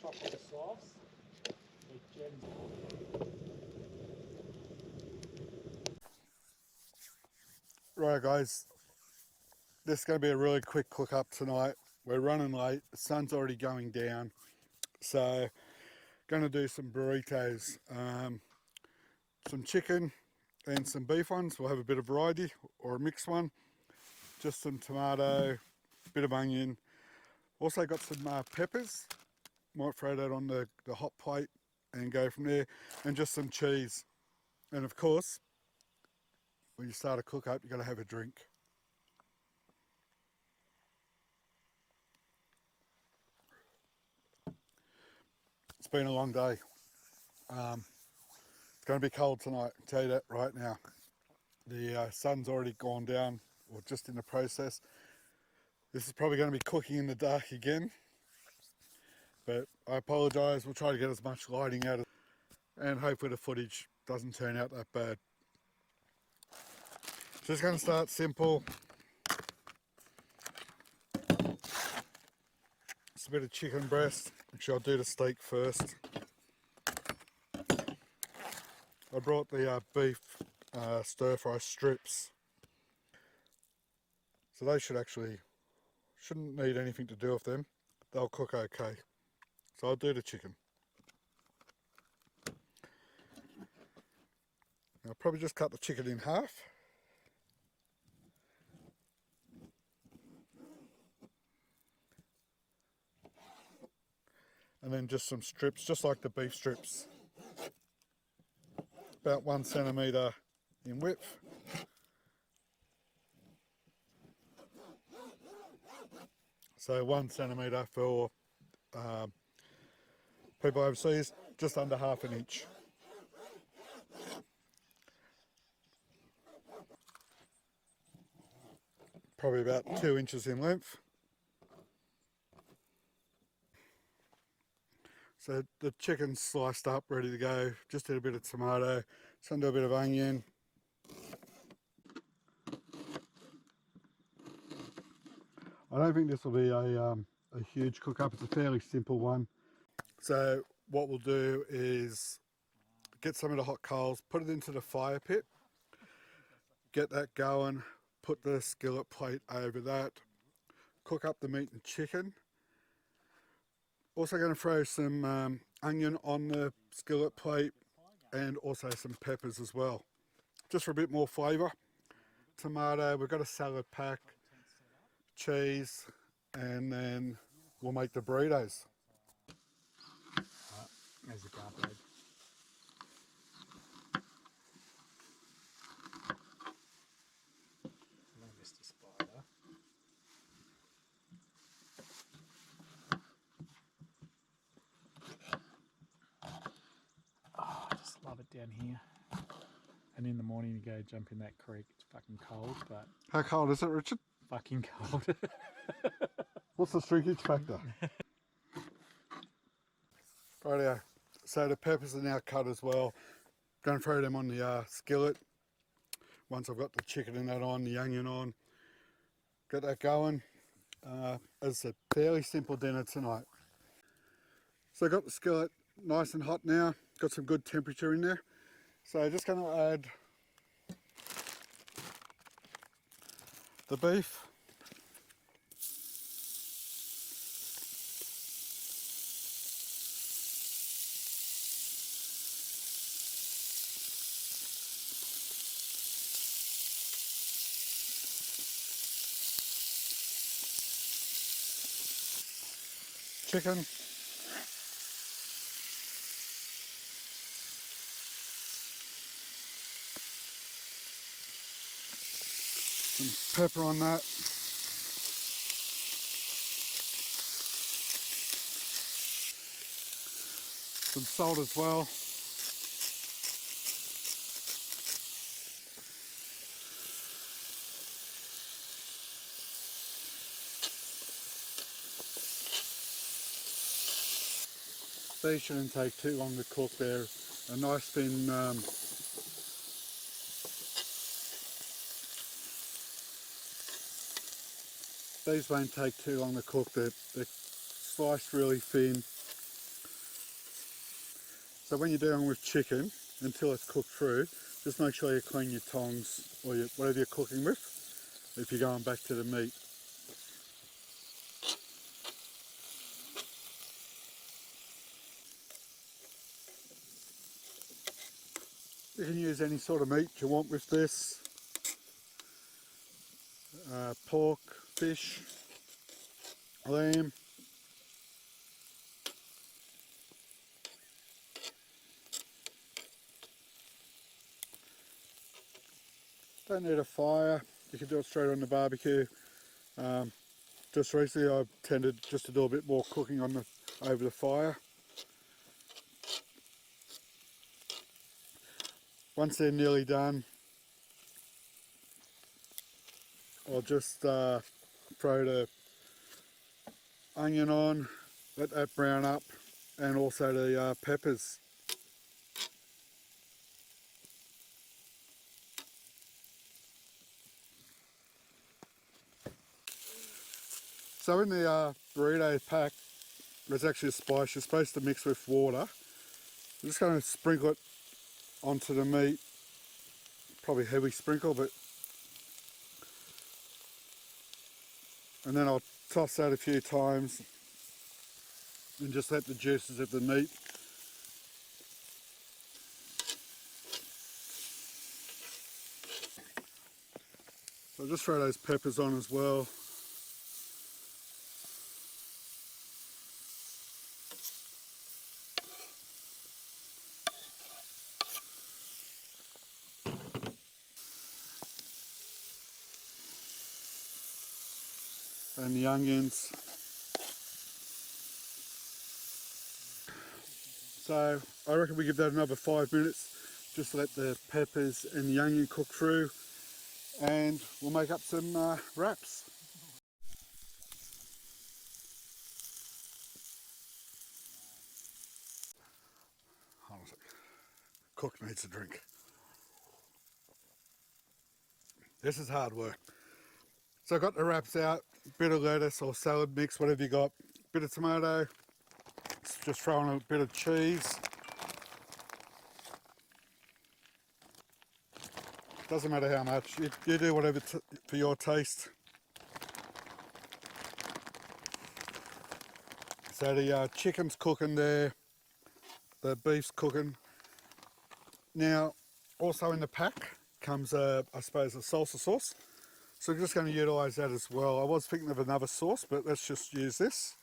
chocolate slice. Right guys, this is going to be a really quick cook up tonight. We're running late, the sun's already going down, so going to do some burritos, some chicken and some beef ones. We'll have a bit of variety or a mixed one, just some tomato, bit of onion, also got some peppers, might throw that on the hot plate and go from there, and just some cheese. And of course, when you start a cook up, you've got to have a drink. It's been a long day. It's going to be cold tonight, I'll tell you that right now. The sun's already gone down, or just in the process. This is probably going to be cooking in the dark again, but I apologise. We'll try to get as much lighting out of it, and hopefully the footage doesn't turn out that bad. Just going to start simple. It's a bit of chicken breast. Actually, I'll do the steak first. I brought the beef stir fry strips, so they shouldn't need anything to do with them. They'll cook okay. So I'll do the chicken. I'll probably just cut the chicken in half. And then just some strips, just like the beef strips. About 1 centimetre in width. So 1 centimetre for people overseas, just under ½ an inch. Probably about 2 inches in length. So the chicken's sliced up, ready to go. Just did a bit of tomato, just gonna do a bit of onion. I don't think this will be a huge cook up, it's a fairly simple one. So what we'll do is get some of the hot coals, put it into the fire pit, get that going, put the skillet plate over that, cook up the meat and chicken. Also going to throw some onion on the skillet plate and also some peppers as well, just for a bit more flavour. Tomato, we've got a salad pack, cheese, and then we'll make the burritos. There's the garlic. Hello, Mr. Spider. Oh, I just love it down here. And in the morning you go jump in that creek. It's fucking cold, but... How cold is it, Richard? Fucking cold. What's the shrinkage factor? Rightio. So the peppers are now cut as well. Going to throw them on the skillet. Once I've got the chicken and that on, the onion on. Get that going. As I said, fairly simple dinner tonight. So I got the skillet nice and hot now. Got some good temperature in there. So just going to add the beef. Chicken. Some pepper on that. Some salt as well. These shouldn't take too long to cook. They're a nice thin these won't take too long to cook. They're sliced really thin. So when you're dealing with chicken, until it's cooked through, just make sure you clean your tongs or whatever you're cooking with if you're going back to the meat. You can use any sort of meat you want with this. Pork, fish, lamb. Don't need a fire, you can do it straight on the barbecue. Just recently I've tended just to do a bit more cooking on over the fire. Once they're nearly done, I'll just throw the onion on, let that brown up, and also the peppers. So in the burrito pack, there's actually a spice you're supposed to mix with water. I'm just going to sprinkle it onto the meat. Probably a heavy sprinkle, but and then I'll toss that a few times and just let the juices of the meat. So I'll just throw those peppers on as well. And the onions. So I reckon we give that another 5 minutes, just to let the peppers and the onion cook through, and we'll make up some wraps. Hold on a sec. Cook needs a drink. This is hard work. So I got the wraps out, bit of lettuce or salad mix, whatever you got, bit of tomato, just throw on a bit of cheese. Doesn't matter how much, you do whatever for your taste. So the chicken's cooking there, the beef's cooking. Now, also in the pack comes, I suppose, a salsa sauce. So we're just going to utilise that as well. I was thinking of another sauce, but let's just use this.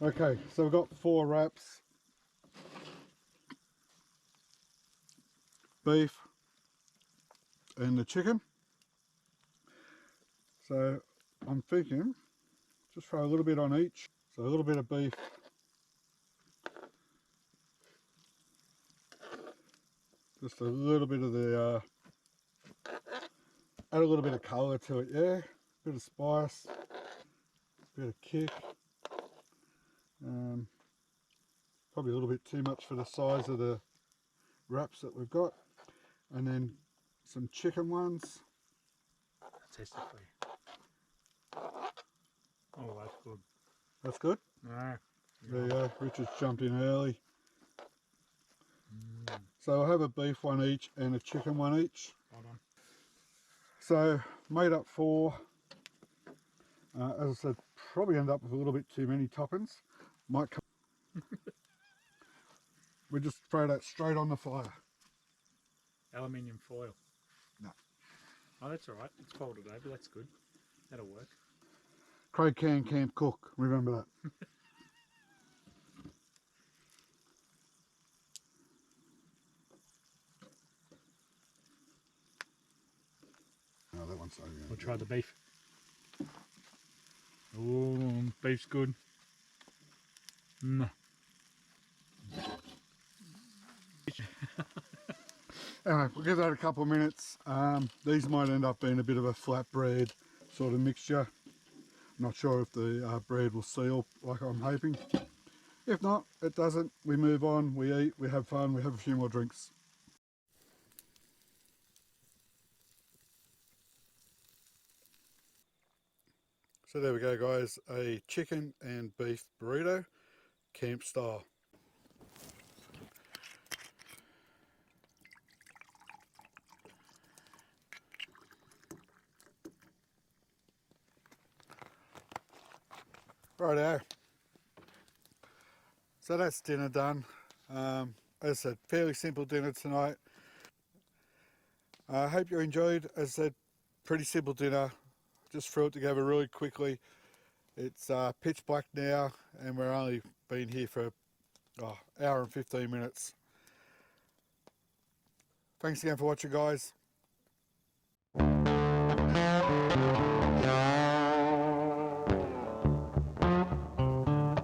Okay, so we've got 4 wraps. Beef and the chicken. So I'm thinking, just throw a little bit on each. So a little bit of beef. Just a little bit of the, add a little bit of colour to it, yeah. Bit of spice, bit of kick. Probably a little bit too much for the size of the wraps that we've got. And then some chicken ones. Taste it for you. Oh, that's good. That's good? No. There you go, Richard's jumped in early. Mm. So I'll have a beef one each and a chicken one each. Hold on. So made up 4. As I said, probably end up with a little bit too many toppings. Might come. We just throw that straight on the fire. Aluminium foil. No. Oh, that's all right. It's cold today, but that's good. That'll work. Craig can't cook, remember that. No, that one's so good. We'll try the beef. Oh, beef's good. Mm. Anyway, we'll give that a couple of minutes. These might end up being a bit of a flatbread sort of mixture. Not sure if the bread will seal like I'm hoping. If not, it doesn't. We move on, we eat, we have fun, we have a few more drinks. So there we go, guys, a chicken and beef burrito, camp style. Righto. So that's dinner done. As I said, fairly simple dinner tonight. I hope you enjoyed. As I said, pretty simple dinner. Just threw it together really quickly. It's pitch black now, and we're only been here for hour and 15 minutes. Thanks again for watching, guys.